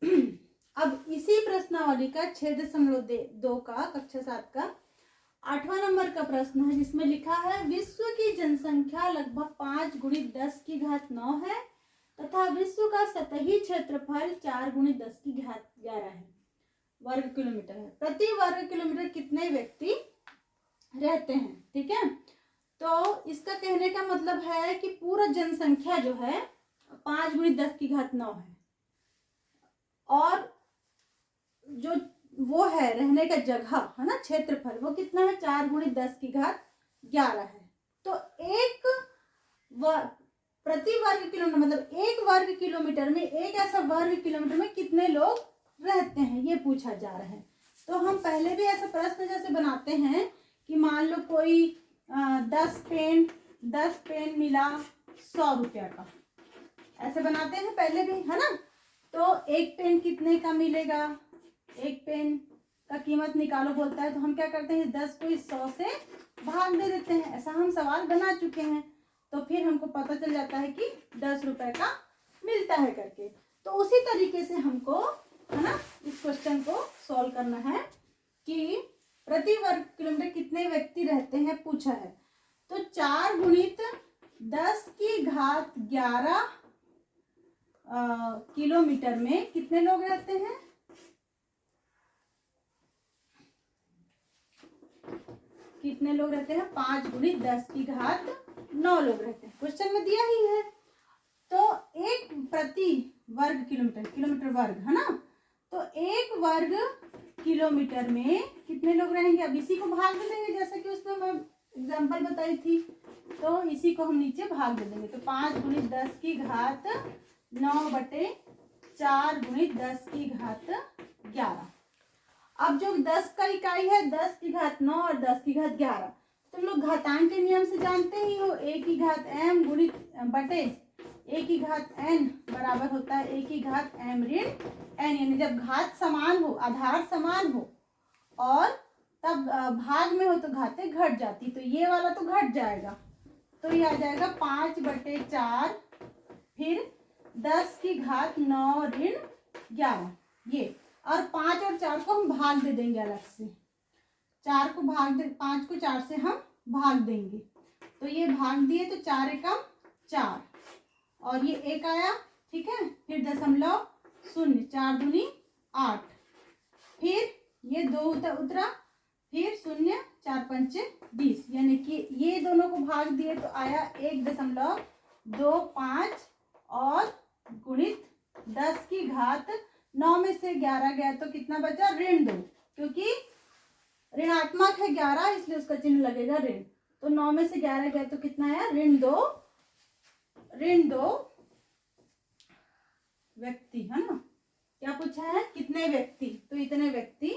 अब इसी प्रश्नावली का 6.2 का कक्षा 7 का 8वां नंबर का प्रश्न है, जिसमें लिखा है विश्व की जनसंख्या लगभग 5 × 10⁻9 है तथा विश्व का सतही क्षेत्रफल 4 × 10⁻11 है, वर्ग किलोमीटर है। प्रति वर्ग किलोमीटर कितने व्यक्ति रहते हैं? ठीक है, तो इसका कहने का मतलब है कि पूरा जनसंख्या जो है 5 × 10⁻9 है, और जो वो है रहने का जगह है ना, क्षेत्रफल, वो कितना है? 4 × 10⁻11 है। तो प्रति वर्ग किलोमीटर मतलब एक वर्ग किलोमीटर में, एक ऐसा वर्ग किलोमीटर में कितने लोग रहते हैं, ये पूछा जा रहा है। तो हम पहले भी ऐसा प्रश्न जैसे बनाते हैं कि मान लो कोई 10 पेन मिला 100 रुपया का, ऐसे बनाते हैं पहले भी, है ना। तो एक पेन कितने का मिलेगा? एक पेन का कीमत निकालो बोलता है, तो हम क्या करते हैं? 10 को इस 100 से भाग दे देते हैं। ऐसा हम सवाल बना चुके हैं, तो फिर हमको पता चल जाता है कि 10 रुपए का मिलता है करके। तो उसी तरीके से हमको, है ना, इस क्वेश्चन को सॉल्व करना है कि प्रति वर्ग किलोमीटर कितने व्यक्ति रहते हैं पूछा है। तो 4 × 10⁻11 किलोमीटर में कितने लोग रहते हैं? कितने लोग रहते हैं? 5 × 10⁻9 लोग रहते हैं, क्वेश्चन में दिया ही है। तो एक प्रति वर्ग किलोमीटर वर्ग, है ना, तो एक वर्ग किलोमीटर में कितने लोग रहेंगे? अब इसी को भाग दे देंगे, जैसा कि उसमें मैं एग्जांपल बताई थी, तो इसी को हम नीचे भाग दे देंगे। तो 5 × 10⁻9 बटे 4 × 10⁻11। अब जो 10 का इकाई है 10⁻9 और 10⁻11, तुम लोग घातांक के नियम से जानते ही हो, 1m गुणित बटे 1n बराबर होता है 1m ऋण n, यानी जब घात समान हो, आधार समान हो और तब भाग में हो तो घातें घट जाती, तो ये वाला तो घट जाएगा, तो ये आ जाएगा 5/4 फिर 10⁻9 ऋण 11 ये, और 5 और 4 को हम भाग दे देंगे अलग से, 4 को 5 को 4 से हम भाग देंगे, तो ये भाग दिए तो 4 एकम 4 और ये 1 आया, ठीक है, फिर 0.0 4 दूनी 8, फिर ये 2 उतरा, फिर 0 4 पंचे 20, यानी कि ये दोनों को भाग दिए तो आया 1.25 और गुणित 10⁻9 में से 11 गया तो कितना बचा? ऋण 2, क्योंकि ऋणात्मक है 11 इसलिए उसका चिन्ह लगेगा ऋण, तो 9 में से 11 गया तो कितना आया? ऋण 2 व्यक्ति, है ना। क्या पूछा है? कितने व्यक्ति? तो इतने व्यक्ति